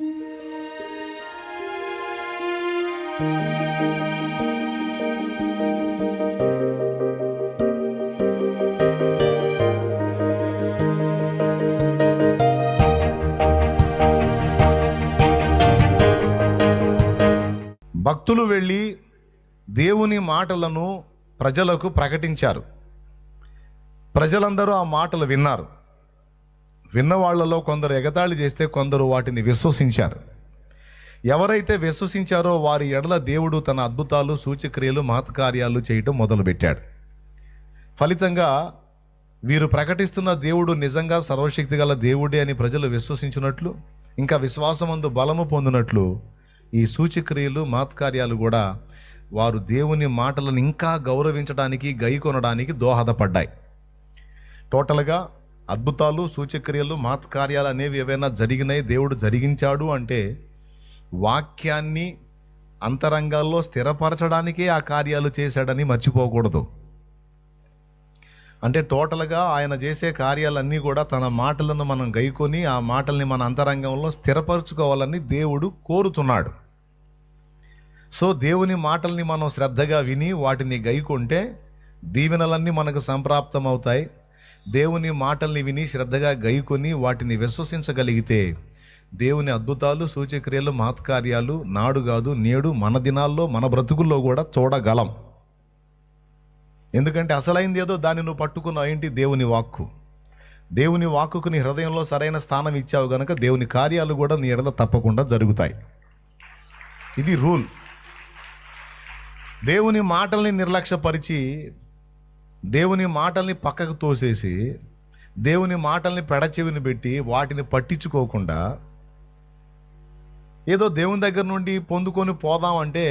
భక్తులు వెళ్ళి దేవుని మాటలను ప్రజలకు ప్రకటించారు. ప్రజలందరూ ఆ మాటలు విన్నారు. విన్న వాళ్ళలో కొందరు ఎగతాళి చేస్తే కొందరు వాటిని విశ్వసించారు. ఎవరైతే విశ్వసించారో వారి ఎడల దేవుడు తన అద్భుతాలు, సూచక్రియలు, మహత్కార్యాలు చేయటం మొదలుపెట్టాడు. ఫలితంగా వీరు ప్రకటిస్తున్న దేవుడు నిజంగా సర్వశక్తి గల దేవుడే అని ప్రజలు విశ్వసించినట్లు, ఇంకా విశ్వాసమందు బలము పొందినట్లు ఈ సూచక్రియలు, మహత్కార్యాలు కూడా వారు దేవుని మాటలను ఇంకా గౌరవించడానికి, గైకొనడానికి దోహదపడ్డాయి. టోటల్గా అద్భుతాలు, సూచక్రియలు, మహత్కార్యాలు అనేవి ఏవైనా జరిగినాయి, దేవుడు జరిగించాడు అంటే వాక్యాన్ని అంతరంగాల్లో స్థిరపరచడానికే ఆ కార్యాలు చేశాడని మర్చిపోకూడదు. అంటే టోటల్గా ఆయన చేసే కార్యాలన్నీ కూడా తన మాటలను మనం గైకొని ఆ మాటల్ని మన అంతరంగంలో స్థిరపరచుకోవాలని దేవుడు కోరుతున్నాడు. సో దేవుని మాటల్ని మనం శ్రద్ధగా విని వాటిని గైకొంటే దీవెనలన్నీ మనకు సంప్రాప్తం అవుతాయి. దేవుని మాటల్ని విని శ్రద్ధగా గైకొని వాటిని విశ్వసించగలిగితే దేవుని అద్భుతాలు, సూచక్రియలు, మహత్కార్యాలు నాడు కాదు నేడు మన దినాల్లో, మన బ్రతుకుల్లో కూడా చూడగలం. ఎందుకంటే అసలైంది ఏదో దాన్ని నువ్వు పట్టుకున్నావు. ఏంటి? దేవుని వాక్కు. దేవుని వాక్కుకు నీ హృదయంలో సరైన స్థానం ఇచ్చావు గనక దేవుని కార్యాలు కూడా నీ ఎడల తప్పకుండా జరుగుతాయి. ఇది రూల్. దేవుని మాటల్ని నిర్లక్ష్యపరిచి, దేవుని మాటల్ని పక్కకు తోసేసి, దేవుని మాటల్ని పెడచెవిని పెట్టి వాటిని పట్టించుకోకుండా ఏదో దేవుని దగ్గర నుండి పొందుకొని పోదామంటే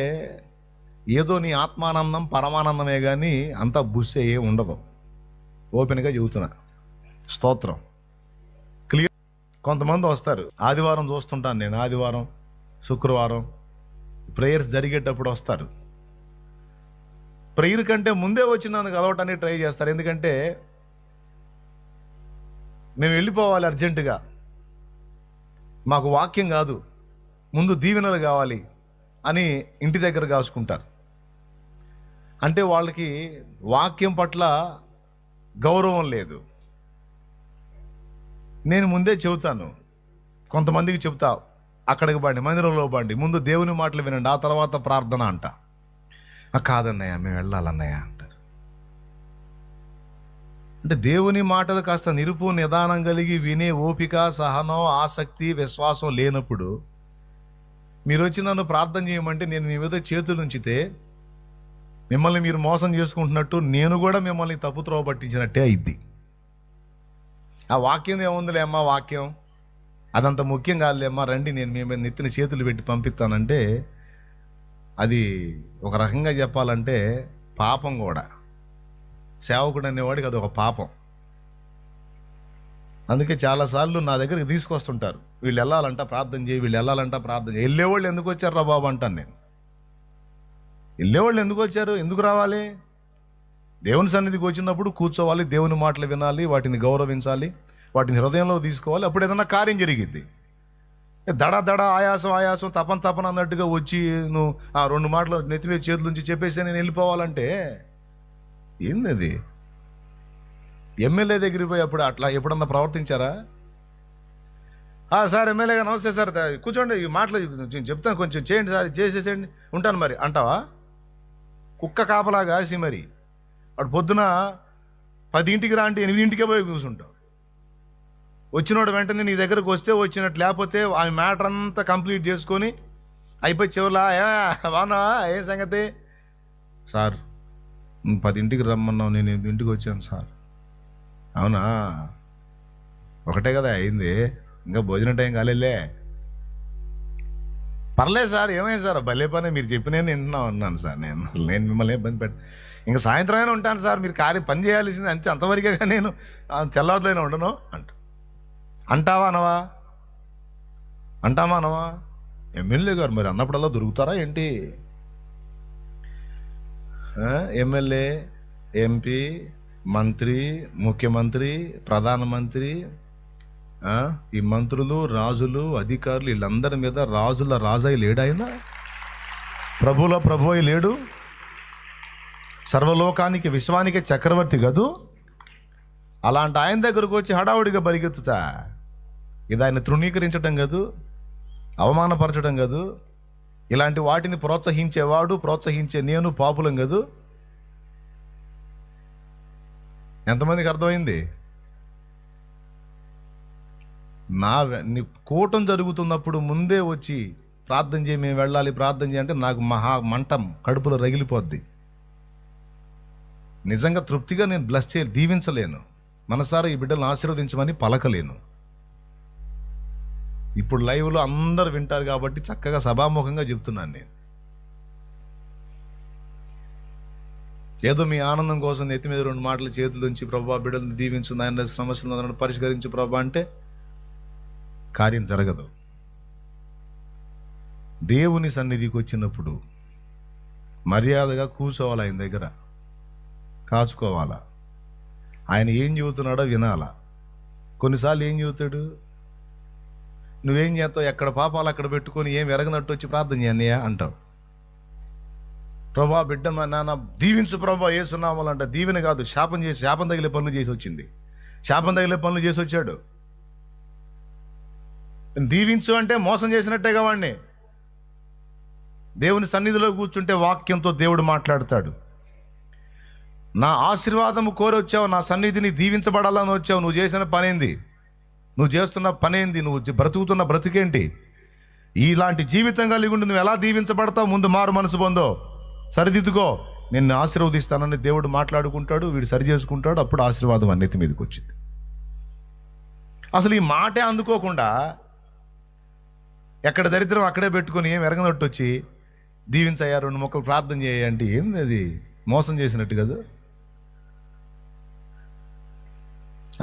ఏదో నీ ఆత్మానందం, పరమానందమే కానీ అంత బుస్సే ఏ ఉండదు. ఓపెన్గా చెబుతున్నా. స్తోత్రం. క్లియర్. కొంతమంది వస్తారు, ఆదివారం చూస్తుంటాను నేను. ఆదివారం, శుక్రవారం ప్రేయర్స్ జరిగేటప్పుడు వస్తారు. ప్రేయర్ కంటే ముందే వచ్చి నన్ను కలవటానికి ట్రై చేస్తారు. ఎందుకంటే మేము వెళ్ళిపోవాలి అర్జెంటుగా, మాకు వాక్యం కాదు, ముందు దీవెనలు కావాలి అని ఇంటి దగ్గర కాసుకుంటారు. అంటే వాళ్ళకి వాక్యం పట్ల గౌరవం లేదు. నేను ముందే చెబుతాను, కొంతమందికి చెబుతా, అక్కడికి బండి, మందిరంలో బండి, ముందు దేవుని మాటలు వినండి, ఆ తర్వాత ప్రార్థన అంట. కాదన్నయ్య మేము వెళ్ళాలన్నయ్య అంటారు. అంటే దేవుని మాటలు కాస్త నిరుపు, నిదానం కలిగి వినే ఓపిక, సహనం, ఆసక్తి, విశ్వాసం లేనప్పుడు మీరు వచ్చి నన్ను ప్రార్థన చేయమంటే నేను మీ మీద చేతులు ఉంచితే మిమ్మల్ని మీరు మోసం చేసుకుంటున్నట్టు, నేను కూడా మిమ్మల్ని తప్పుత్రోవ పట్టించినట్టే అయింది. ఆ వాక్యం ఏముందిలే అమ్మా, వాక్యం అదంత ముఖ్యం కాదులేమ్మా, రండి నేను మీ మీద నెత్తిన చేతులు పెట్టి పంపిస్తానంటే అది ఒక రకంగా చెప్పాలంటే పాపం కూడా. సేవకుడు అనేవాడికి అది ఒక పాపం. అందుకే చాలాసార్లు నా దగ్గరికి తీసుకొస్తుంటారు, వీళ్ళు వెళ్ళాలంట ప్రార్థన చేయి, వీళ్ళు వెళ్ళాలంట ప్రార్థన చేయి. వెళ్ళేవాళ్ళు ఎందుకు వచ్చారు రా బాబు అంటాను నేను. వెళ్ళేవాళ్ళు ఎందుకు వచ్చారు? ఎందుకు రావాలి? దేవుని సన్నిధికి వచ్చినప్పుడు కూర్చోవాలి, దేవుని మాటలు వినాలి, వాటిని గౌరవించాలి, వాటిని హృదయంలో తీసుకోవాలి. అప్పుడు ఏదన్నా కార్యం జరిగిద్ది. దడ ఆయాసం తపన అన్నట్టుగా వచ్చి నువ్వు ఆ 2 మాటలు నెత్తిమీద చేతుల నుంచి చెప్పేసి నేను వెళ్ళిపోవాలంటే ఏంది అది? ఎమ్మెల్యే దగ్గరికి పోయి అప్పుడు అట్లా ఎప్పుడన్నా ప్రవర్తించారా? సార్ ఎమ్మెల్యేగా నమస్తే సార్, కూర్చోండి, ఈ మాటలు చెప్తాను, కొంచెం చేయండి సార్, చేసేసేయండి, ఉంటాను మరి అంటావా? కుక్క కాపలాగా కాసి మరి వాడు పొద్దున 10ంటికి రా అంటే 8ంటికే పోయి కూర్చుంటావు. వచ్చినోడు వెంటనే నీ దగ్గరకు వస్తే వచ్చినట్టు, లేకపోతే ఆ మ్యాటర్ అంతా కంప్లీట్ చేసుకొని అయిపోయి చివరిలా వానా ఏం సంగతి సార్, 10ంటికి రమ్మన్నావు, నేను 8ంటికి వచ్చాను సార్. అవునా, ఒకటే కదా అయింది, ఇంకా భోజనం టైం కాలేదులే. పర్లేదు సార్, ఏమైంది సార్? భలే పని, మీరు చెప్పిన వింటున్నా అన్నాను సార్. నేను మిమ్మల్ని ఇబ్బంది ఇంకా సాయంత్రం అయినా ఉంటాను సార్, మీరు పని చేయాల్సింది అంతే, అంతవరకే. నేను తెల్లవారులైనా ఉండను అంటావా అనవా? ఎమ్మెల్యే గారు మరి అన్నప్పుడల్లా దొరుకుతారా ఏంటి? ఎమ్మెల్యే, ఎంపీ, మంత్రి, ముఖ్యమంత్రి, ప్రధానమంత్రి, ఈ మంత్రులు, రాజులు, అధికారులు వీళ్ళందరి మీద రాజుల రాజై లేడాయన, ప్రభుల ప్రభువై లేడు, సర్వలోకానికి విశ్వానికి చక్రవర్తి కదూ. అలాంటి ఆయన దగ్గరకు వచ్చి హడావుడిగా పరిగెత్తుతా, ఇది ఆయన తృణీకరించడం కాదు, అవమానపరచడం కాదు. ఇలాంటి వాటిని ప్రోత్సహించేవాడు, ప్రోత్సహించే నేను పాపులం కాదు. ఎంతమందికి అర్థమైంది? నీ కూటం జరుగుతున్నప్పుడు ముందే వచ్చి ప్రార్థన చేయి, మేము వెళ్ళాలి, ప్రార్థన చేయంటే నాకు మహా మంటం కడుపులో రగిలిపోద్ది. నిజంగా తృప్తిగా నేను బ్లెస్ చేయాలి, దీవించలేను, మనసారా ఈ బిడ్డలను ఆశీర్వదించమని పలకలేను. ఇప్పుడు లైవ్లో అందరు వింటారు కాబట్టి చక్కగా సభాముఖంగా చెప్తున్నాను నేను. ఏదో మీ ఆనందం కోసం నెత్తి మీద 2 మాటలు చేతుల నుంచి ప్రభా బిడ్డలను దీవించు, ఆయన సమస్యలను పరిష్కరించు ప్రభా అంటే కార్యం జరగదు. దేవుని సన్నిధికి వచ్చినప్పుడు మర్యాదగా కూర్చోవాలి, ఆయన దగ్గర కాచుకోవాలా, ఆయన ఏం చెబుతున్నాడో వినాలా. కొన్నిసార్లు ఏం చెబుతాడు, నువ్వేం చేస్తావు, ఎక్కడ పాపాలు అక్కడ పెట్టుకొని ఏం ఎరగనట్టు వచ్చి ప్రార్థన చేయన్నయ్యా అంటావు. ప్రభా బిడ్డ మా నాన్న దీవించు ప్రభా ఏసునామలు అంట. దీవెన కాదు, శాపం తగిలే పనులు చేసి వచ్చింది, శాపం తగిలే పనులు చేసి వచ్చాడు. దీవించు అంటే మోసం చేసినట్టేగా వాడిని. దేవుని సన్నిధిలో కూర్చుంటే వాక్యంతో దేవుడు మాట్లాడతాడు. నా ఆశీర్వాదము కోరి వచ్చావు, నా సన్నిధిని దీవించబడాలని వచ్చావు, నువ్వు చేసిన పనేంది, నువ్వు చేస్తున్న పనేంది, నువ్వు బ్రతుకుతున్న బ్రతికేంటి, ఇలాంటి జీవితం కలిగి ఉండి నువ్వు ఎలా దీవించబడతావు? ముందు మారు మనసు పొందో, సరిదిద్దుకో, నిన్ను ఆశీర్వదిస్తానని దేవుడు మాట్లాడుకుంటాడు, వీడు సరి చేసుకుంటాడు, అప్పుడు ఆశీర్వాదం అన్నిటి మీదకి వచ్చింది. అసలు ఈ మాటే అందుకోకుండా ఎక్కడ దరిద్రం అక్కడే పెట్టుకొని ఏం ఎరగనట్టు వచ్చి దీవించయ్యా 2 మొక్కలు ప్రార్థన చేయండి, ఏంది అది మోసం చేసినట్టు కదా.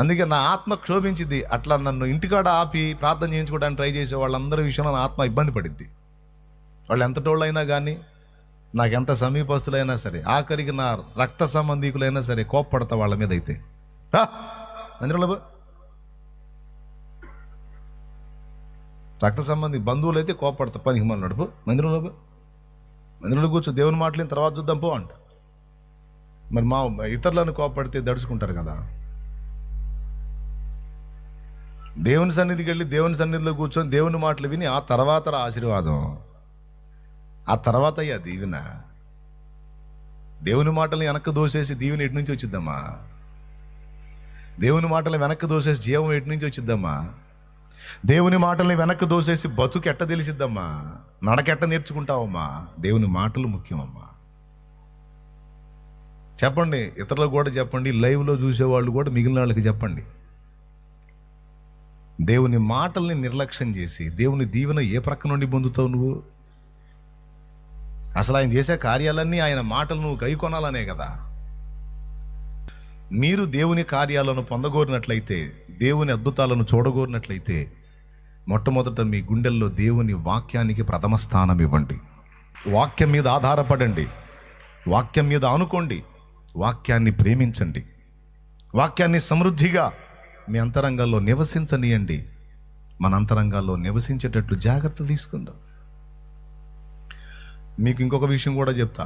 అందుకే నా ఆత్మ క్షోభించింది. అట్లా నన్ను ఇంటికాడ ఆపి ప్రార్థన చేయించుకోవడానికి ట్రై చేసే వాళ్ళందరి విషయంలో నా ఆత్మ ఇబ్బంది పడింది. వాళ్ళు ఎంతటోళ్ళైనా కానీ, నాకెంత సమీపస్తులైనా సరే, ఆఖరికి నా రక్త సంబంధికులైనా సరే కోప్పడతా వాళ్ళ మీద. అయితే మందిరంలో రక్త సంబంధి బంధువులు అయితే కోప్పడతా, పనికి మన నడుపు మందిరంలో కూర్చో, దేవుని మాటలేని తర్వాత చూద్దాం పో అంట. మరి మా ఇతరులను కోప్పడితే దడుచుకుంటారు కదా. దేవుని సన్నిధికి వెళ్ళి దేవుని సన్నిధిలో కూర్చొని దేవుని మాటలు విని ఆ తర్వాత ఆశీర్వాదం, ఆ తర్వాత అయ్యా దీవెన. దేవుని మాటలు వెనక్కి దోసేసి దీవెన ఎటు నుంచి వచ్చిద్దమ్మా? దేవుని మాటలు వెనక్కి దోసేసి జీవం ఎటు నుంచి వచ్చిద్దమ్మా? దేవుని మాటల్ని వెనక్కి దోసేసి బతుకు ఎట్ట తెలిసిద్దమ్మా? నడకెట్ట నేర్చుకుంటావమ్మా? దేవుని మాటలు ముఖ్యమమ్మా. చెప్పండి, ఇతరులకు కూడా చెప్పండి, లైవ్లో చూసేవాళ్ళు కూడా మిగిలిన వాళ్ళకి చెప్పండి. దేవుని మాటల్ని నిర్లక్ష్యం చేసి దేవుని దీవెన ఏ ప్రక్క నుండి పొందుతావు నువ్వు? అసలు ఆయన చేసే కార్యాలన్నీ ఆయన మాటలు నువ్వు గైకొనాలనే కదా. మీరు దేవుని కార్యాలను పొందగోరినట్లయితే, దేవుని అద్భుతాలను చూడగోరినట్లయితే, మొట్టమొదట మీ గుండెల్లో దేవుని వాక్యానికి ప్రథమ స్థానం ఇవ్వండి. వాక్యం మీద ఆధారపడండి, వాక్యం మీద ఆనుకోండి, వాక్యాన్ని ప్రేమించండి, వాక్యాన్ని సమృద్ధిగా మీ అంతరంగాల్లో నివసించనీయండి. మన అంతరంగాల్లో నివసించేటట్లు జాగ్రత్త తీసుకుందాం. మీకు ఇంకొక విషయం కూడా చెప్తా.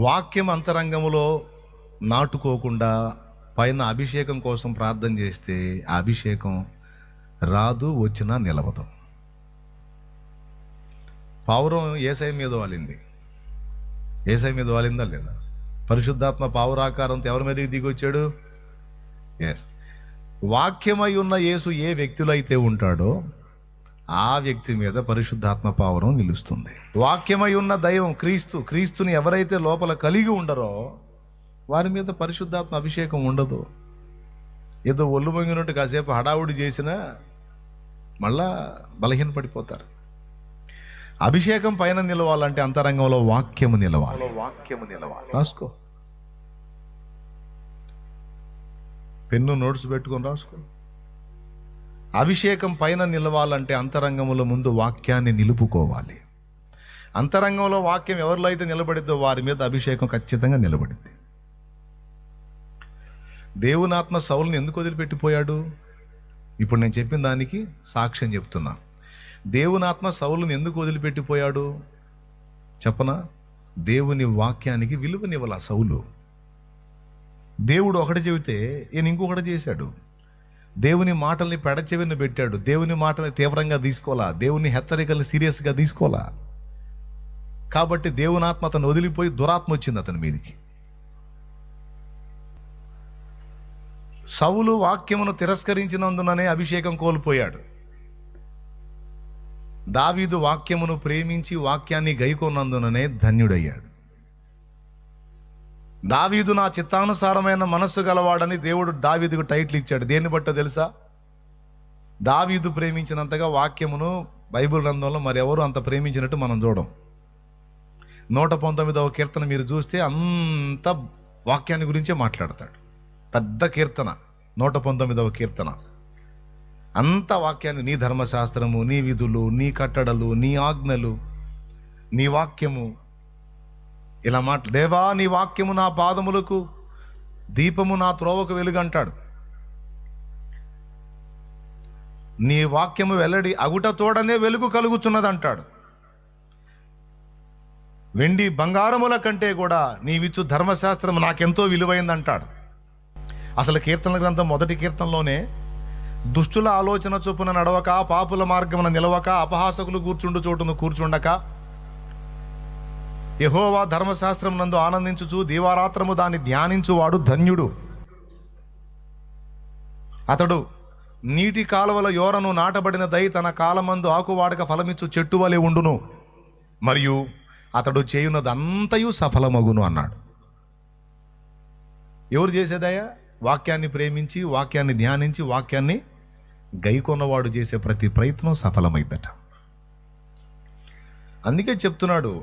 వాక్యం అంతరంగంలో నాటుకోకుండా పైన అభిషేకం కోసం ప్రార్థన చేస్తే ఆ అభిషేకం రాదు, వచ్చినా నిలవదు. పావురం యేసయ్య మీద వాలింది. యేసయ్య మీద వాలిందా లేదా? పరిశుద్ధాత్మ పావురాకారంతో ఎవరి మీదకి దిగి వచ్చాడు? ఎస్, వాక్యమై ఉన్న యేసు ఏ వ్యక్తిలో అయితే ఉంటాడో ఆ వ్యక్తి మీద పరిశుద్ధాత్మ పావురం నిలుస్తుంది. వాక్యమై ఉన్న దైవం క్రీస్తుని ఎవరైతే లోపల కలిగి ఉండరో వారి మీద పరిశుద్ధాత్మ అభిషేకం ఉండదు. ఏదో ఒళ్ళు పొంగినట్టు కాసేపు హడావుడి చేసినా మళ్ళా బలహీన పడిపోతారు. అభిషేకం పైన నిలవాలంటే అంతరంగంలో వాక్యము నిలవాలి. రాసుకో, పెన్ను నోట్స్ పెట్టుకొని రాసుకో. అభిషేకం పైన నిలవాలంటే అంతరంగంలో ముందు వాక్యాన్ని నిలుపుకోవాలి. అంతరంగంలో వాక్యం ఎవరిలో అయితే నిలబడిద్దో వారి మీద అభిషేకం ఖచ్చితంగా నిలబడింది. దేవుని ఆత్మ సౌలుని ఎందుకు వదిలిపెట్టిపోయాడు? ఇప్పుడు నేను చెప్పిన దానికి సాక్ష్యం చెప్తున్నా. దేవుని ఆత్మ సౌలుని ఎందుకు వదిలిపెట్టిపోయాడు చెప్పనా? దేవుని వాక్యానికి విలువనివ్వాల సౌలు. దేవుడు ఒకటి చెబితే ఈయన ఇంకొకటి చేశాడు. దేవుని మాటల్ని పెడచెవిని పెట్టాడు. దేవుని మాటల్ని తీవ్రంగా తీసుకోవాలా, దేవుని హెచ్చరికల్ని సీరియస్గా తీసుకోవాలా. కాబట్టి దేవుని ఆత్మ అతను వదిలిపోయి దురాత్మ వచ్చింది అతని మీదకి. సౌలు వాక్యమును తిరస్కరించినందుననే అభిషేకం కోల్పోయాడు. దావీదు వాక్యమును ప్రేమించి వాక్యాన్ని గైకొన్నందుననే ధన్యుడయ్యాడు. దావీదు నా చిత్తానుసారమైన మనస్సు గలవాడని దేవుడు దావీదుకు టైటిల్ ఇచ్చాడు. దేన్ని బట్టో తెలుసా? దావీదు ప్రేమించినంతగా వాక్యమును బైబిల్ గ్రంథంలో మరెవరు అంత ప్రేమించినట్టు మనం చూడం. 119వ కీర్తన మీరు చూస్తే అంత వాక్యాన్ని గురించే మాట్లాడతాడు. పెద్ద కీర్తన 119వ కీర్తన. అంత వాక్యాన్ని, నీ ధర్మశాస్త్రము, నీ విధులు, నీ కట్టడలు, నీ ఆజ్ఞలు, నీ వాక్యము, ఇలా దేవా నీ వాక్యము నా పాదములకు దీపము, నా త్రోవకు వెలుగంటాడు. నీ వాక్యము వెల్లడి అగుట తోడనే వెలుగు కలుగుతున్నదంటాడు. వెండి బంగారముల కంటే కూడా నీవిచ్చు ధర్మశాస్త్రము నాకెంతో విలువైందంటాడు. అసలు కీర్తనల గ్రంథం మొదటి కీర్తనలోనే దుష్టుల ఆలోచన చొప్పున నడవక, పాపుల మార్గమున నిలవక, అపహాసకులు కూర్చుండు చోటును కూర్చుండక, యెహోవా ధర్మశాస్త్రం నందు ఆనందించుచు దీవారాత్రము దాన్ని ధ్యానించువాడు ధన్యుడు. అతడు నీటి కాలువల యోరను నాటబడిన దై తన కాలమందు ఆకువాడక ఫలమిచ్చు చెట్టు వలె ఉండును, మరియు అతడు చేయునదంతయు సఫలమగును అన్నాడు. ఎవరు చేసేదయ్యా? వాక్యాన్ని ప్రేమించి, వాక్యాన్ని ధ్యానించి, వాక్యాన్ని గైకొన్నవాడు చేసే ప్రతి ప్రయత్నం సఫలమైందట. అందుకే చెప్తున్నాడు,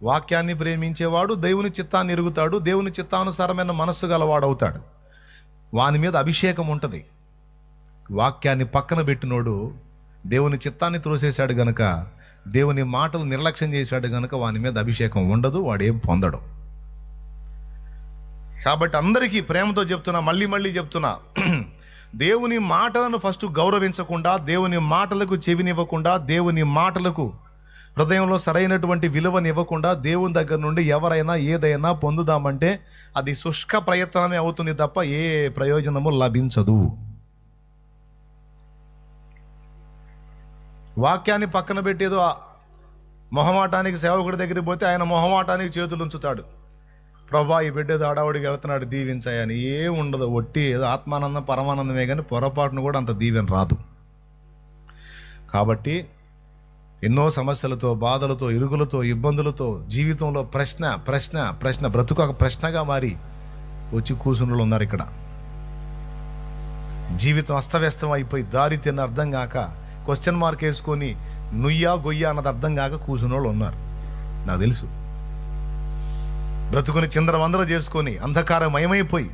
వాక్యాన్ని ప్రేమించేవాడు దేవుని చిత్తాన్ని ఎరుగుతాడు, దేవుని చిత్తానుసారమైన మనస్సు గలవాడవుతాడు. వాని మీద అభిషేకం ఉంటుంది. వాక్యాన్ని పక్కన పెట్టినోడు దేవుని చిత్తాన్ని త్రోసేశాడు గనక, దేవుని మాటలు నిర్లక్ష్యం చేశాడు గనక వాని మీద అభిషేకం ఉండదు, వాడేం పొందడు. కాబట్టి అందరికీ ప్రేమతో చెప్తున్నా, మళ్ళీ చెప్తున్నా, దేవుని మాటలను ఫస్ట్ గౌరవించకుండా, దేవుని మాటలకు చెవినివ్వకుండా, దేవుని మాటలకు హృదయంలో సరైనటువంటి విలువనివ్వకుండా దేవుని దగ్గర నుండి ఎవరైనా ఏదైనా పొందుదామంటే అది శుష్క ప్రయత్నమే అవుతుంది తప్ప ఏ ప్రయోజనము లభించదు. వాక్యాన్ని పక్కన పెట్టేదో మొహమాటానికి సేవకుడి దగ్గరికి పోతే ఆయన మొహమాటానికి చేతులు ఉంచుతాడు. ప్రభా ఈ బిడ్డేదో హడావుడికి వెళ్తున్నాడు, దీవించాయని. ఏం ఉండదు, ఒట్టి ఏదో ఆత్మానందం పరమానందమే, కానీ పొరపాటును కూడా అంత దీవెన రాదు. కాబట్టి ఎన్నో సమస్యలతో, బాధలతో, ఇరుగులతో, ఇబ్బందులతో జీవితంలో ప్రశ్న ప్రశ్న ప్రశ్న బ్రతుకు ఒక ప్రశ్నగా మారి వచ్చి కూసునులు ఉన్నారు ఇక్కడ. జీవితం అస్తవ్యస్తం అయిపోయి దారి తిన్న అర్థం కాక క్వశ్చన్ మార్క్ వేసుకొని నుయ్యా గొయ్యా అన్నది అర్థం కాక కూసునోళ్ళు ఉన్నారు. నాకు తెలుసు. బ్రతుకుని చిందరవందర చేసుకొని అంధకారమయమైపోయి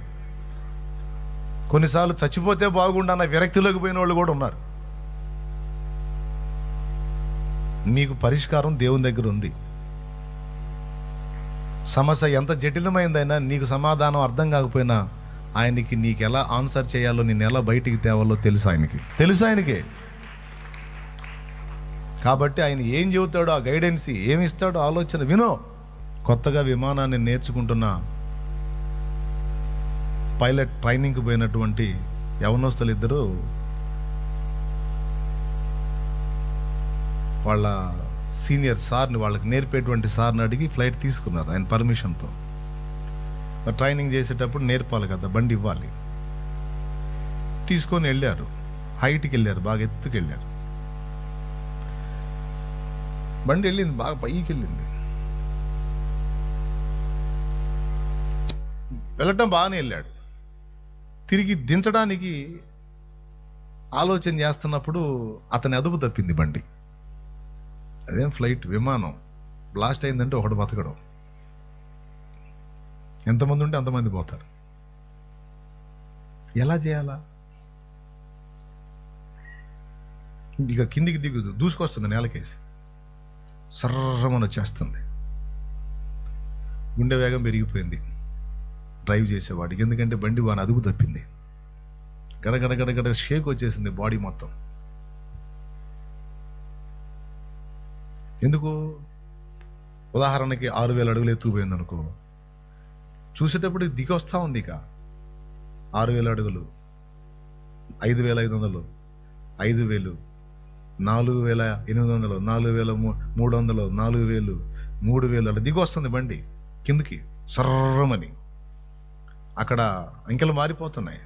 కొన్నిసార్లు చచ్చిపోతే బాగుండన్న విరక్తిలోకి పోయిన వాళ్ళు కూడా ఉన్నారు. మీకు పరిష్కారం దేవుని దగ్గర ఉంది. సమస్య ఎంత జటిలమైందైనా నీకు సమాధానం అర్థం కాకపోయినా ఆయనకి నీకు ఎలా ఆన్సర్ చేయాలో, నేను ఎలా బయటికి తేవాలో తెలుసు ఆయనకే. కాబట్టి ఆయన ఏం చెబుతాడో, ఆ గైడెన్స్ ఏమిస్తాడో ఆలోచన వినో. కొత్తగా విమానాన్ని నేర్చుకుంటున్న పైలట్ ట్రైనింగ్కి పోయినటువంటి యవనస్తులు ఇద్దరు వాళ్ళ సీనియర్ సార్ని, వాళ్ళకి నేర్పేటువంటి సార్ని అడిగి ఫ్లైట్ తీసుకున్నారు ఆయన పర్మిషన్తో. ట్రైనింగ్ చేసేటప్పుడు నేర్పాలి కదా, బండి ఇవ్వాలి. తీసుకొని వెళ్ళారు. హైట్కి వెళ్ళారు, బాగా ఎత్తుకు వెళ్ళారు. బండి వెళ్ళింది, బాగా పైకి వెళ్ళింది. వెళ్ళటం బాగానే వెళ్ళాడు. తిరిగి దించడానికి ఆలోచన చేస్తున్నప్పుడు అతని అదుపు తప్పింది బండి. అదేం ఫ్లైట్, విమానం బ్లాస్ట్ అయిందంటే ఒకడు బతకడం. ఎంతమంది ఉంటే అంతమంది పోతారు. ఎలా చేయాలా? ఇక కిందికి దిగుదు, దూసుకొస్తుంది నేలకేసి, సర్రమని వచ్చేస్తుంది. గుండె వేగం పెరిగిపోయింది. డ్రైవ్ చేసేవాడికి. ఎందుకంటే బండి వాని అదుపు తప్పింది, గడగడ గడగడ షేక్ వచ్చేసింది బాడీ మొత్తం. ఎందుకు? ఉదాహరణకి 6,000 అడుగులు ఎత్తుకుపోయింది అనుకో, చూసేటప్పుడు దిగి వస్తూ ఉంది. ఇక 6,000 అడుగులు, 5,500, 5,000, 4,800, 4,300, 4,000, 3,000 అలా దిగి వస్తుంది బండి కిందికి సర్రమని. అక్కడ అంకెలు మారిపోతున్నాయి.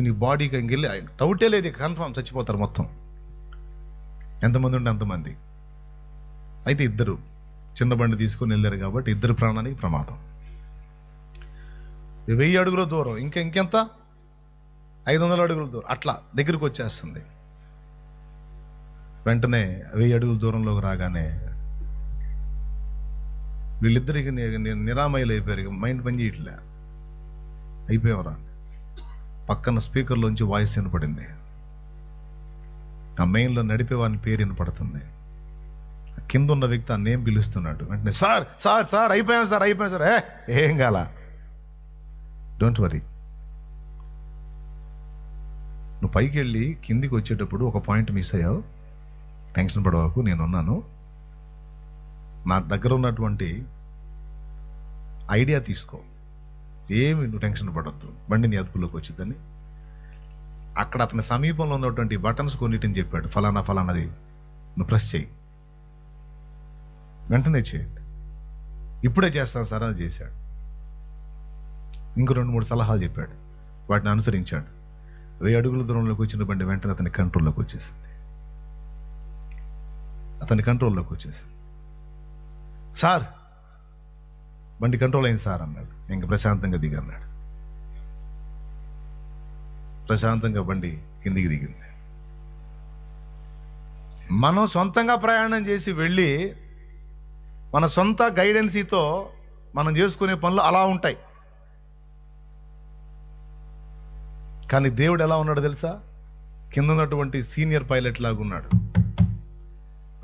నీ బాడీకి ఇంకెళ్ళి డౌటే లేదు, కన్ఫామ్ చచ్చిపోతారు మొత్తం. ఎంతమంది ఉంటే అంతమంది. అయితే ఇద్దరు చిన్న బండి తీసుకొని వెళ్ళారు కాబట్టి ఇద్దరు ప్రాణానికి ప్రమాదం. 1000 అడుగుల దూరం, ఇంకెంత 500 అడుగుల దూరం, అట్లా దగ్గరికి వచ్చేస్తుంది. వెంటనే 1000 అడుగుల దూరంలోకి రాగానే వీళ్ళిద్దరికి నిరామయులు అయిపోయారు. మైండ్ పని చేయట్లే, అయిపోయావరా. పక్కన స్పీకర్లోంచి వాయిస్ వినపడింది. ఆ మెయిన్లో నడిపేవాని పేరు వినపడుతుంది. కింద ఉన్న వ్యక్తి ఆ నేమ్ పిలుస్తున్నాడు. వెంటనే సార్ సార్ సార్ అయిపోయాం సార్, అయిపోయాం సార్. ఏం కాల, డోంట్ వరీ. నువ్వు పైకి వెళ్ళి కిందికి వచ్చేటప్పుడు ఒక పాయింట్ మిస్ అయ్యావు, టెన్షన్ పడవకు, నేనున్నాను. నా దగ్గర ఉన్నటువంటి ఐడియా తీసుకో, ఏమి నువ్వు టెన్షన్ పడద్దు, బండి నీ అదుపులోకి వచ్చిందని. అక్కడ అతని సమీపంలో ఉన్నటువంటి బటన్స్ కొన్నిటిని చెప్పాడు, ఫలానా ఫలానాది నువ్వు ప్రెస్ చేయి, వెంటనే చేయండి. ఇప్పుడే చేస్తాను సార్ అని చేశాడు. ఇంకో 2-3 సలహాలు చెప్పాడు, వాటిని అనుసరించాడు. 1000 అడుగుల దూరంలోకి వచ్చిన బండి వెంటనే అతని కంట్రోల్లోకి వచ్చేసింది. సార్ బండి కంట్రోల్ అయింది సార్ అన్నాడు. ఇంక ప్రశాంతంగా దిగి అన్నాడు. ప్రశాంతంగా బండి కిందికి దిగింది. మనం సొంతంగా ప్రయాణం చేసి వెళ్ళి మన సొంత గైడెన్సీతో మనం చేసుకునే పనులు అలా ఉంటాయి. కానీ దేవుడు ఎలా ఉన్నాడు తెలుసా? కింద ఉన్నటువంటి సీనియర్ పైలట్ లాగా ఉన్నాడు.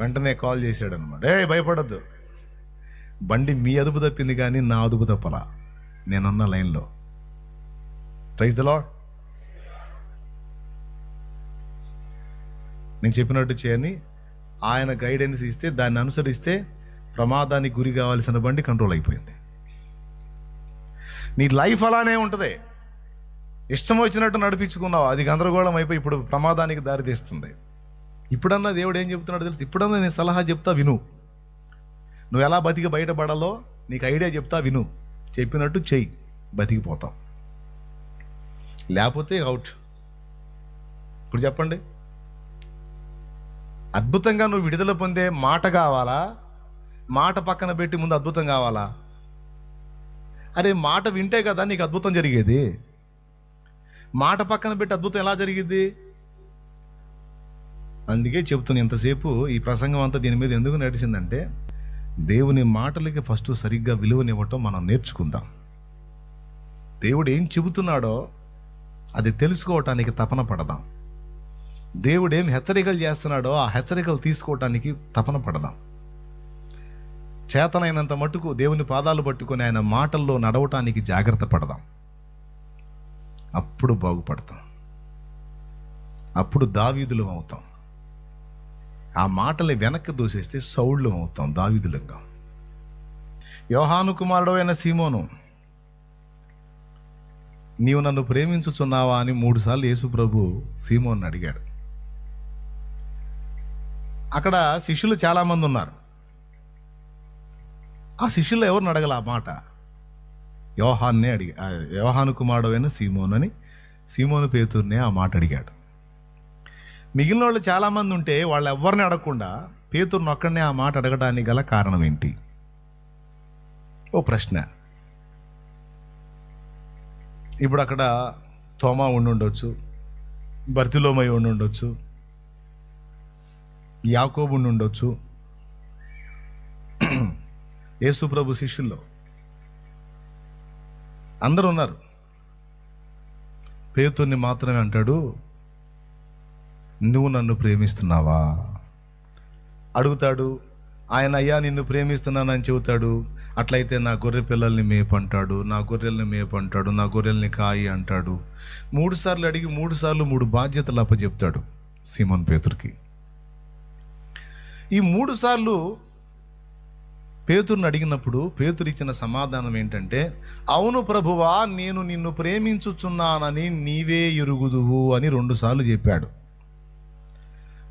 వెంటనే కాల్ చేశాడు అనమాట, భయపడద్దు, బండి మీ అదుపు తప్పింది కానీ నా అదుపు తప్పలా, నేనున్న లైన్లో. Praise the Lord. నేను చెప్పినట్టు చేయని ఆయన గైడెన్స్ ఇస్తే, దాన్ని అనుసరిస్తే ప్రమాదానికి గురి కావాల్సిన బండి కంట్రోల్ అయిపోయింది. నీ లైఫ్ అలానే ఉంటుంది. ఇష్టం వచ్చినట్టు నడిపించుకున్నావు, అది గందరగోళం అయిపోయి ఇప్పుడు ప్రమాదానికి దారి తీస్తుంది. ఇప్పుడన్నా దేవుడు ఏం చెప్తున్నాడు తెలుసు? ఇప్పుడన్నా నేను సలహా చెప్తా విను. నువ్వు ఎలా బతికి బయటపడాలో నీకు ఐడియా చెప్తా విను. చెప్పినట్టు చెయ్యి, బతికిపోతావు. లేకపోతే అవుట్. ఇప్పుడు చెప్పండి, అద్భుతంగా నువ్వు విడుదల పొందే మాట కావాలా, మాట పక్కన పెట్టి ముందు అద్భుతం కావాలా? అరే మాట వింటే కదా నీకు అద్భుతం జరిగేది. మాట పక్కన పెట్టి అద్భుతం ఎలా జరిగిద్ది? అందుకే చెప్తున్నా, ఇంతసేపు ఈ ప్రసంగం అంతా దీని మీద ఎందుకు నడిచిందంటే, దేవుని మాటలకి ఫస్ట్ సరిగ్గా విలువనివ్వటం మనం నేర్చుకుందాం. దేవుడు ఏం చెబుతున్నాడో అది తెలుసుకోవటానికి తపన పడదాం. దేవుడు ఏం హెచ్చరికలు చేస్తున్నాడో ఆ హెచ్చరికలు తీసుకోవటానికి తపన పడదాం. చేతనైనంత మట్టుకు దేవుని పాదాలు పట్టుకొని ఆయన మాటల్లో నడవటానికి జాగ్రత్త పడదాం. అప్పుడు బాగుపడతాం, అప్పుడు దావీదులం అవుతాం. ఆ మాటల్ని వెనక్కి దూసేస్తే సౌళ్ళం అవుతాం, దావీదులంగా. యోహాను కుమారుడు అయిన సీమోను, నీవు నన్ను ప్రేమించుచున్నావా అని 3 సార్లు యేసు ప్రభు సీమోను అడిగాడు. అక్కడ శిష్యులు చాలామంది ఉన్నారు. ఆ శిష్యులు ఎవరిని అడగల ఆ మాట, యోహాన్నే యోహాను కుమారుడు అయిన సీమోను అని సీమోను పేతురునే ఆ మాట అడిగాడు. మిగిలిన వాళ్ళు చాలామంది ఉంటే వాళ్ళు ఎవరిని అడగకుండా పేతురుని ఒక్కడనే ఆ మాట అడగడానికి గల కారణం ఏంటి? ఓ ప్రశ్న. ఇప్పుడు అక్కడ తోమా ఉండుండొచ్చు, బర్తిలోమయి ఉండుండొచ్చు, యాకోబు ఉండుండొచ్చు, యేసు ప్రభు శిష్యుల్లో అందరూ ఉన్నారు. పేతుర్ని మాత్రమే అంటాడు, నువ్వు నన్ను ప్రేమిస్తున్నావా? అడుగుతాడు, ఆయన అయ్యా నిన్ను ప్రేమిస్తున్నానని చెబుతాడు. అట్లయితే నా గొర్రె పిల్లల్ని మేపంటాడు, నా గొర్రెల్ని మేపంటాడు, నా గొర్రెల్ని కాయి అంటాడు. 3 సార్లు అడిగి 3 సార్లు 3 బాధ్యతలు అప్పచెప్తాడు సీమోను పేతురుకి. ఈ 3 సార్లు పేతురుని అడిగినప్పుడు పేతురు ఇచ్చిన సమాధానం ఏంటంటే, అవును ప్రభువా, నేను నిన్ను ప్రేమించుచున్నానని నీవే ఎరుగుదువు అని 2 సార్లు చెప్పాడు.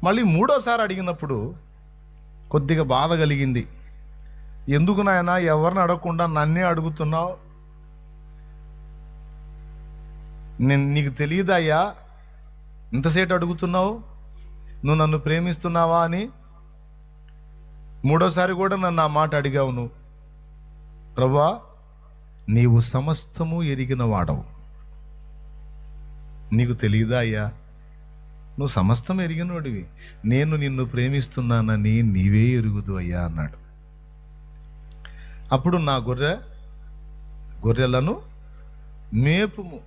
మళ్ళీ 3వసారి అడిగినప్పుడు కొద్దిగా బాధ కలిగింది. ఎందుకు నాయనా ఎవరిని అడగకుండా నన్నే అడుగుతున్నావు? నీకు తెలియదయ్యా ఇంతసేపు అడుగుతున్నావు, నువ్వు నన్ను ప్రేమిస్తున్నావా అని. 3వసారి కూడా నన్ను ఆ మాట అడిగావు నువ్వు. ప్రభువా, నీవు సమస్తము ఎరిగిన వాడవు, నీకు తెలియదా అయ్యా? నువ్వు సమస్తం ఎరిగినోడివి, నేను నిన్ను ప్రేమిస్తున్నానని నీవే ఎరుగుదు అయ్యా అన్నాడు. అప్పుడు నా గొర్రెలను మేపుము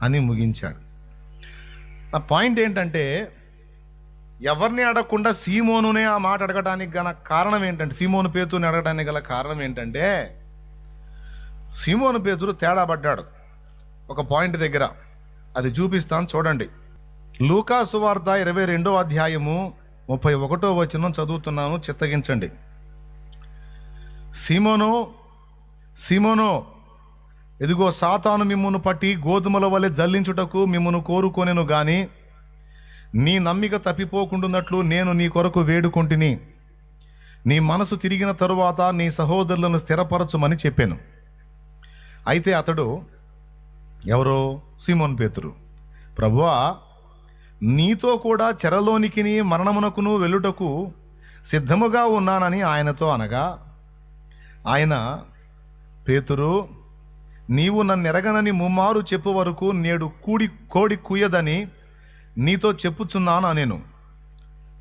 అని ముగించాడు. నా పాయింట్ ఏంటంటే, ఎవరిని అడగకుండా సీమోనునే ఆ మాట అడగటానికి గల కారణం ఏంటంటే, సీమోను పేతురుని అడగటానికి గల కారణం ఏంటంటే, సీమోను పేతురు తేడా పడ్డాడు ఒక పాయింట్ దగ్గర. అది చూపిస్తాను చూడండి. లూకా సువార్త 22వ అధ్యాయము 31వ వచనం చదువుతున్నాను, చిత్తగించండి. సీమోను, సీమోను, ఇదిగో సాతాను మిమ్మును పట్టి గోధుమల వలె జల్లించుటకు మిమ్మును కోరుకొనెను గాని నీ నమ్మిక తప్పిపోకుండునట్లు నేను నీ కొరకు వేడుకొంటిని. నీ మనసు తిరిగిన తరువాత నీ సహోదరులను స్థిరపరచుమని చెప్పాను. అయితే అతడు, ఎవరో సీమోను పేతురు, ప్రభువా, నీతో కూడా చెరలోనికి మరణమునకును వెళ్ళుటకు సిద్ధముగా ఉన్నానని ఆయనతో అనగా, ఆయన, పేతురు, నీవు నన్నెరగనని ముమ్మారు చెప్పు వరకు నేడు కోడి కూయదని నీతో చెప్పుచున్నాను నేను.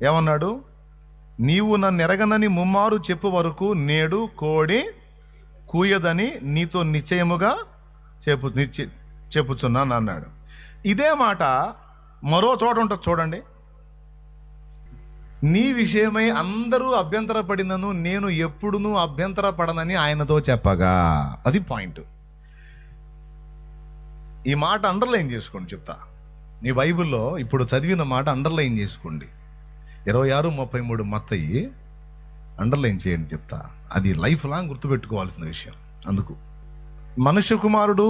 ఏమన్నాడు? నీవు నన్నెరగనని ముమ్మారు చెప్పు వరకు నేడు కోడి కూయదని నీతో నిశ్చయముగా చెప్పుచున్నాను అన్నాడు. ఇదే మాట మరో చోట ఉంటుంది చూడండి. నీ విషయమై అందరూ అభ్యంతరపడినను నేను ఎప్పుడునూ అభ్యంతరపడనని ఆయనతో చెప్పగా. అది పాయింట్. ఈ మాట అండర్లైన్ చేసుకోండి, చెప్తా. నీ బైబిల్లో ఇప్పుడు చదివిన మాట అండర్లైన్ చేసుకోండి. 26:33 మత్తయి అండర్లైన్ చేయండి, చెప్తా. అది లైఫ్ లాంగ్ గుర్తుపెట్టుకోవాల్సిన విషయం. అందుకు మనుష్య కుమారుడు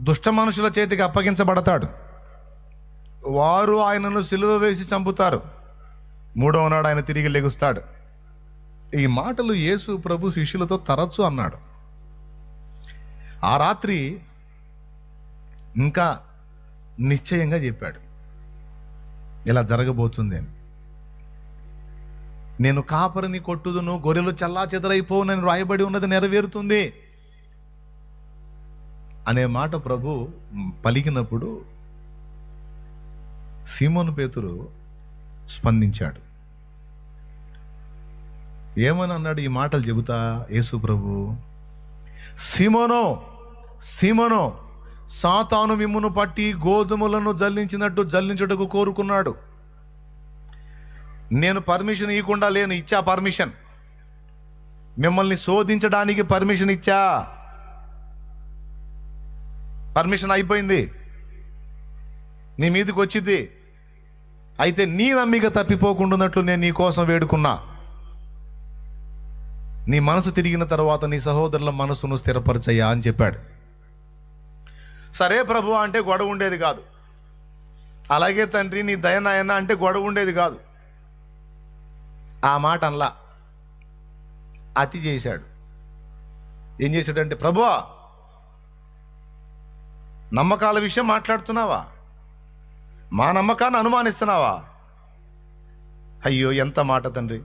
దుష్ట మనుషుల చేతికి అప్పగించబడతాడు, వారు ఆయనను సిలువ వేసి చంపుతారు, 3వ నాడు ఆయన తిరిగి లెగుస్తాడు. ఈ మాటలు యేసు ప్రభు శిష్యులతో తరచు అన్నాడు. ఆ రాత్రి ఇంకా నిశ్చయంగా చెప్పాడు, ఇలా జరగబోతుంది అని. నేను కాపరిని కొట్టుదును, గొర్రెలు చల్లా చెదరైపోవునని రాయబడి ఉన్నది నెరవేరుతుంది అనే మాట ప్రభు పలికినప్పుడు సీమోను పేతురు స్పందించాడు. ఏమని అన్నాడు? ఈ మాటలు చెబుతా యేసు ప్రభు, సీమోనో, సీమోనో, సాతాను మిమ్మును పట్టి గోధుమలను జల్లించినట్టు జల్లించుటకు కోరుకున్నాడు. నేను పర్మిషన్ ఇవ్వకుండా లేను, ఇచ్చా పర్మిషన్. మిమ్మల్ని శోధించడానికి పర్మిషన్ ఇచ్చా, పర్మిషన్ అయిపోయింది, నీ మీదకి వచ్చింది. అయితే నీ నమ్మిక తప్పిపోకుండాన్నట్లు నేను నీ కోసం వేడుకున్నా. నీ మనసు తిరిగిన తర్వాత నీ సహోదరుల మనసును స్థిరపరచయ్యా అని చెప్పాడు. సరే ప్రభు అంటే గొడవ ఉండేది కాదు. అలాగే తండ్రి నీ దయనాయన అంటే గొడవ ఉండేది కాదు. ఆ మాట అనలా, అతి చేశాడు. ఏం చేశాడంటే, ప్రభువా, నమ్మకాల విషయం మాట్లాడుతున్నావా? మా నమ్మకాన్ని అనుమానిస్తున్నావా? అయ్యో ఎంత మాట తండ్రి.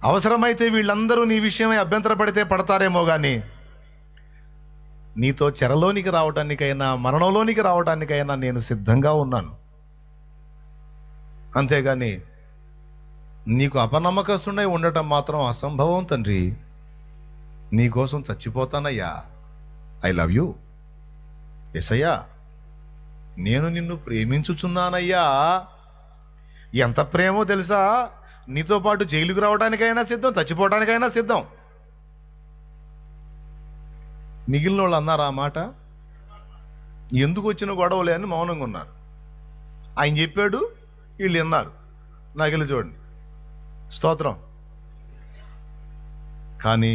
అవసరమైతే వీళ్ళందరూ నీ విషయమై అభ్యంతరపడితే పడతారేమో కానీ నీతో చెరలోనికి రావటానికైనా మరణంలోనికి రావటానికైనా నేను సిద్ధంగా ఉన్నాను. అంతేగాని నీకు అపనమ్మకస్తున్నై ఉండటం మాత్రం అసంభవం తండ్రి. నీకోసం చచ్చిపోతానయ్యా. I love you. ఎసయ్యా, నేను నిన్ను ప్రేమించుచున్నానయ్యా. ఎంత ప్రేమో తెలుసా? నీతో పాటు జైలుకు రావడానికైనా సిద్ధం, చచ్చిపోవడానికైనా సిద్ధం. మిగిలిన వాళ్ళు అన్నారు ఆ మాట. ఎందుకు వచ్చిన గొడవలే అని మౌనంగా ఉన్నారు. ఆయన చెప్పాడు, వీళ్ళు విన్నారు. నాకు వెళ్ళి చూడండి, స్తోత్రం. కానీ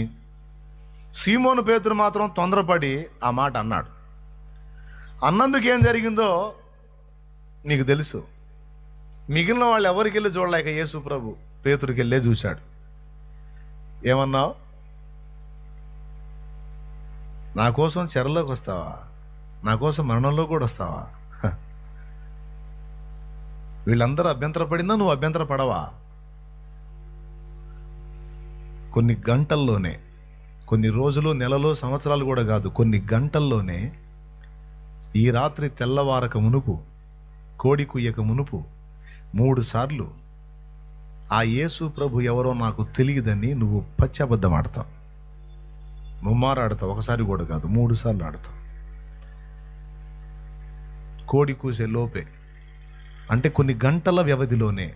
సీమోను పేతురు మాత్రం తొందరపడి ఆ మాట అన్నాడు. అన్నందుకు ఏం జరిగిందో నీకు తెలుసు. మిగిలిన వాళ్ళు ఎవరికి వెళ్ళి చూడలేక యేసు ప్రభు పేతురికి వెళ్ళే చూశాడు. ఏమన్నావు? నా కోసం చెరలోకి వస్తావా? నా కోసం మరణంలో కూడా వస్తావా? వీళ్ళందరూ అభ్యంతరపడిందా, నువ్వు అభ్యంతర పడవా? కొన్ని గంటల్లోనే, కొన్ని రోజులు, నెలలు, సంవత్సరాలు కూడా కాదు, కొన్ని గంటల్లోనే ఈ రాత్రి తెల్లవారక మునుపు, కోడి కుయ్యక మునుపు 3 సార్లు ఆ యేసు ప్రభు ఎవరో నాకు తెలియదని నువ్వు పచ్చబద్ధం ఆడతావు. ముమ్మారు ఆడతావు, ఒకసారి కూడా కాదు, 3 సార్లు ఆడతావు. కోడి కూసే లోపే, అంటే కొన్ని గంటల వ్యవధిలోనే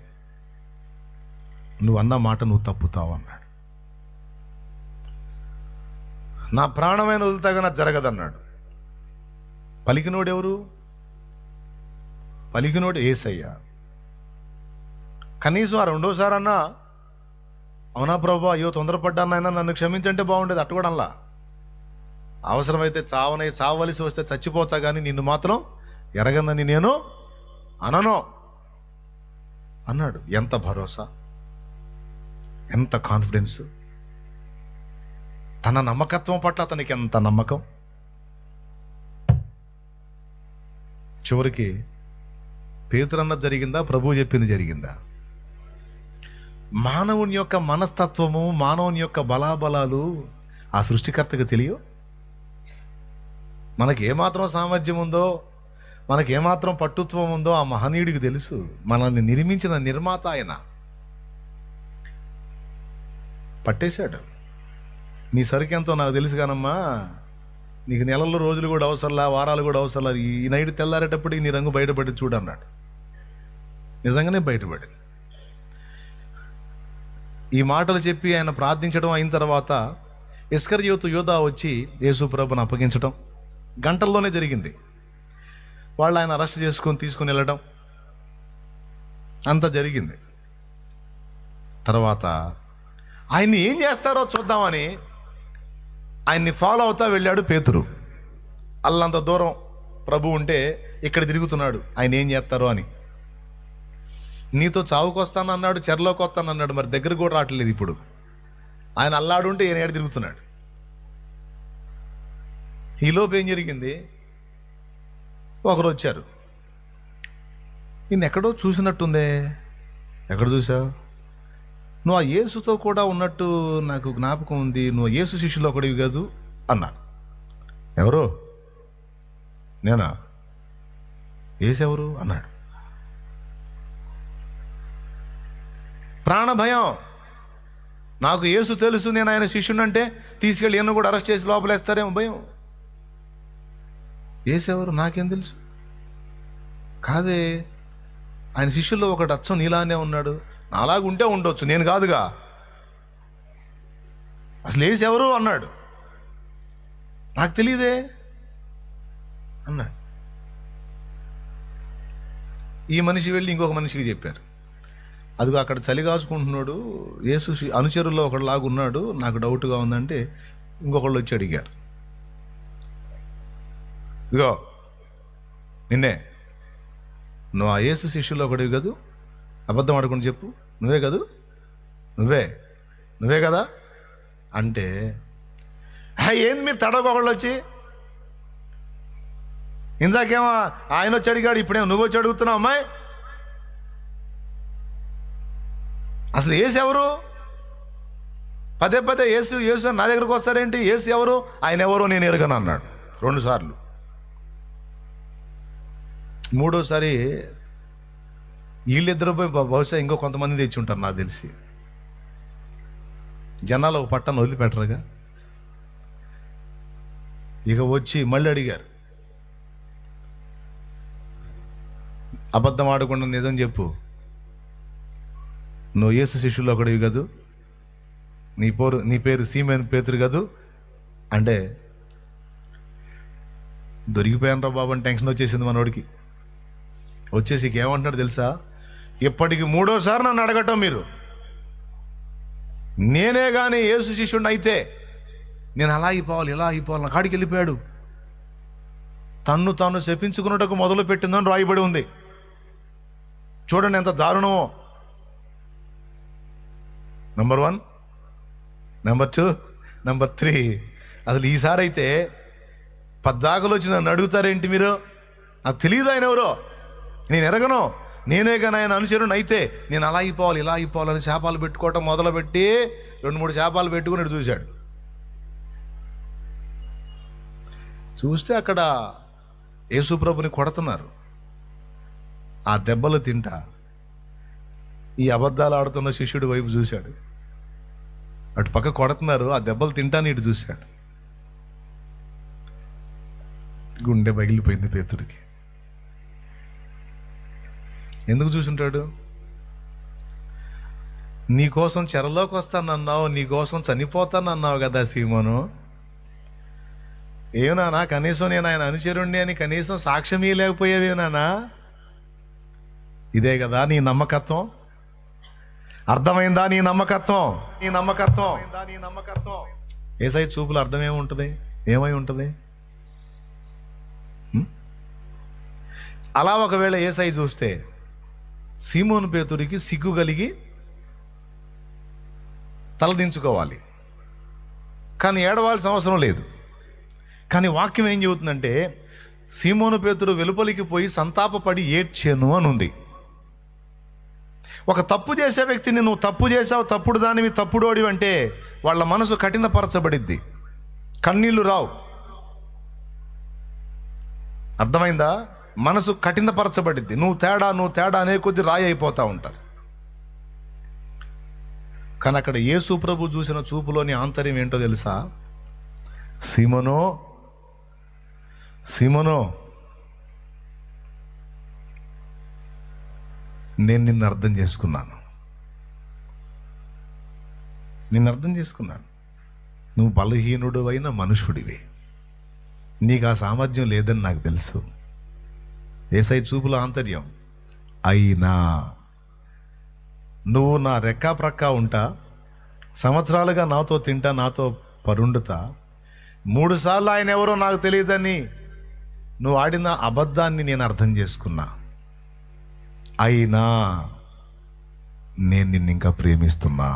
నువ్వు అన్న మాట నువ్వు తప్పుతావు అన్నాడు. నా ప్రాణమైన వదులుతాగా జరగదన్నాడు. పలికినోడు ఎవరు? పలికినోడు యేసయ్య. కనీసం ఆ 2వ అన్నా, అవునా ప్రభా, అయ్యో తొందరపడ్డానైనా నన్ను క్షమించంటే బాగుండేది. అట్టుకోవడంలా అవసరమైతే చావవలసి వస్తే చచ్చిపోతా, కానీ నిన్ను మాత్రం ఎరగందని నేను అనను అన్నాడు. ఎంత భరోసా, ఎంత కాన్ఫిడెన్స్! తన నమ్మకత్వం పట్ల అతనికి ఎంత నమ్మకం! చివరికి పేతురన్నది జరిగిందా, ప్రభువు చెప్పింది జరిగిందా? మానవుని యొక్క మనస్తత్వము, మానవుని యొక్క బలాబలాలు ఆ సృష్టికర్తకు తెలియవు. మనకి ఏమాత్రం సామర్థ్యం ఉందో, మనకి ఏమాత్రం పట్టుత్వం ఉందో ఆ మహనీయుడికి తెలుసు. మనల్ని నిర్మించిన నిర్మాత ఆయన. పట్టేశాడు. నీ సరికెంతో నాకు తెలుసు కానమ్మా, నీకు నెలలు, రోజులు కూడా అవసరంలా, వారాలు కూడా అవసరంలా, ఈ నైట్ తెల్లారేటప్పటికి నీ రంగు బయటపడి చూడన్నాడు. నిజంగానే బయటపడింది. ఈ మాటలు చెప్పి ఆయన ప్రార్థించడం అయిన తర్వాత ఇస్కరియోతు యోధా వచ్చి యేసు ప్రభువును అప్పగించడం గంటల్లోనే జరిగింది. వాళ్ళు ఆయన అరెస్ట్ చేసుకొని తీసుకుని వెళ్ళడం అంతా జరిగింది. తర్వాత ఆయన్ని ఏం చేస్తారో చూద్దామని ఆయన్ని ఫాలో అవుతా వెళ్ళాడు పేతురు. అల్లంత దూరం ప్రభు ఉంటే ఇక్కడ తిరుగుతున్నాడు, ఆయన ఏం చేస్తారో అని. నీతో చావుకు వస్తానన్నాడు, చెరలోకి వస్తానన్నాడు, మరి దగ్గర కూడా రావట్లేదు. ఇప్పుడు ఆయన అల్లాడు ఉంటే ఈయన ఏడు తిరుగుతున్నాడు. ఈలోపు ఏం జరిగింది? ఒకరు వచ్చారు. నిన్ను ఎక్కడో చూసినట్టుందే. ఎక్కడ చూసావు? నువ్వు ఆ యేసుతో కూడా ఉన్నట్టు నాకు జ్ఞాపకం ఉంది, నువ్వు యేసు శిష్యులో ఒకడివి కాదు అన్నారు. ఎవరు? నేనా? యేసెవరు అన్నాడు. ప్రాణ భయం. నాకు యేసు తెలుసు, నేను ఆయన శిష్యునంటే తీసుకెళ్ళి ఎన్నో కూడా అరెస్ట్ చేసి లోపలేస్తారేమో భయం. యేసెవరు నాకేం తెలుసు? కాదే, ఆయన శిష్యుల్లో ఒకటి అచ్చం నీలానే ఉన్నాడు. నాలాగా ఉంటే ఉండొచ్చు, నేను కాదుగా. అసలు యేసెవరు అన్నాడు. నాకు తెలియదే అన్నాడు. ఈ మనిషి వెళ్ళి ఇంకొక మనిషికి చెప్పారు, అదిగో అక్కడ చలి కాచుకుంటున్నాడు, యేసు అనుచరుల్లో ఒకటిలాగా ఉన్నాడు, నాకు డౌట్గా ఉందంటే ఇంకొకళ్ళు వచ్చి అడిగారు, ఇదిగో నిన్నే, నువ్వు ఆ యేసు శిష్యుల్లో ఒకటివి కదూ, అబద్ధం ఆడుకుని చెప్పు, నువ్వే కదూ, నువ్వే కదా అంటే, ఏంది మీరు తడవకొకళ్ళు వచ్చి, ఇందాకేమో ఆయన వచ్చి అడిగాడు, ఇప్పుడేమో నువ్వు వచ్చి అడుగుతున్నావు అమ్మాయి. అసలు యేసు ఎవరు? పదే పదే యేసు నా దగ్గరకు వస్తారేంటి? యేసు ఎవరు? ఆయన ఎవరు నేను ఎరగను అన్నాడు 2 సార్లు. 3వసారి వీళ్ళిద్దరు పోయి బహుశా ఇంకో కొంతమంది తెచ్చి ఉంటారు నాకు తెలిసి. జనాలు ఒక పట్టణం వదిలిపెట్టరుగా. ఇక వచ్చి మళ్ళీ అడిగారు, అబద్ధం ఆడకుండా నిజం చెప్పు, నువ్వు యేసు శిష్యుల్లో ఒకడివి కదూ, నీ పేరు సీమోను పేతురు కదూ అంటే దొరికిపోయానరా బాబు అని టెన్షన్ వచ్చేసింది మనోడికి. వచ్చేసి ఏమంటున్నాడు తెలుసా, ఇప్పటికి 3వసారి నన్ను అడగటం మీరు, నేనే కానీ యేసు శిష్యుడిని అయితే నేను అలా అయిపోవాలి ఇలా అయిపోవాలి. నా కాడికి వెళ్ళిపోయాడు. తన్ను తాను శపించుకున్నటకు మొదలు పెట్టిందని రాయబడి ఉంది. చూడండి ఎంత దారుణమో. Number 1, number 2, number 3. అసలు ఈసారి అయితే పద్దాకలు వచ్చి నన్ను అడుగుతారేంటి మీరు? నాకు తెలియదు ఆయన ఎవరో, నేను ఎరగను, నేనే కానీ ఆయన అనుచరుని అయితే నేను అలా అయిపోవాలి ఇలా అయిపోవాలని శాపాలు పెట్టుకోవటం మొదలుపెట్టి 2-3 శాపాలు పెట్టుకుని చూశాడు. చూస్తే అక్కడ యేసుప్రభుని కొడుతున్నారు. ఆ దెబ్బలు తింటా ఈ అబద్ధాలు ఆడుతున్న శిష్యుడి వైపు చూశాడు. అటు పక్క కొడుతున్నారు, ఆ దెబ్బలు తింటాను ఇటు చూశాడు. గుండె పగిలిపోయింది పేతుడికి. ఎందుకు చూసుంటాడు? నీకోసం చెరలోకి వస్తానన్నావు, నీకోసం చనిపోతానన్నావు కదా సీమోను. ఏమన్నా కనీసం నేను ఆయన అనుచరుణ్ణి అని కనీసం సాక్ష్యం ఇవ్వలేకపోయావేనానా? ఇదే కదా నీ నమ్మకత్వం? అర్థమైందా నీ నమ్మకత్వం? యేసయ్య చూపులు అర్థం ఏముంటుంది? ఏమై ఉంటుంది? అలా ఒకవేళ యేసయ్య చూస్తే సీమోను పేతురికి సిగ్గు కలిగి తలదించుకోవాలి, కానీ ఏడవాల్సిన అవసరం లేదు. కానీ వాక్యం ఏం చెబుతుందంటే సీమోను పేతురు వెలుపలికి పోయి సంతాపపడి ఏడ్చాను అని ఉంది. ఒక తప్పు చేసే వ్యక్తిని నువ్వు తప్పు చేసావు, తప్పుడు దానివి, తప్పుడోడివి అంటే వాళ్ళ మనసు కఠినపరచబడిద్ది, కన్నీళ్లు రావు. అర్థమైందా? మనసు కఠినపరచబడిద్ది. నువ్వు తేడా అనే కొద్ది రాయి అయిపోతా ఉంటారు. కానీ అక్కడ యేసు ప్రభు చూసిన చూపులోని ఆంతర్యం ఏంటో తెలుసా? సీమోనో నేను నిన్ను అర్థం చేసుకున్నాను. నువ్వు బలహీనుడు అయిన మనుషుడివి, నీకు ఆ సామర్థ్యం లేదని నాకు తెలుసు. యేసయ్య చూపుల ఆంతర్యం. అయినా నువ్వు నా రెక్కా ప్రక్కా ఉంటా, సంవత్సరాలుగా నాతో తింటా, నాతో పరుండుతా, 3 సార్లు ఆయన ఎవరో నాకు తెలియదని నువ్వు ఆడిన అబద్ధాన్ని నేను అర్థం చేసుకున్నా. అయినా నేను నిన్ను ఇంకా ప్రేమిస్తున్నా.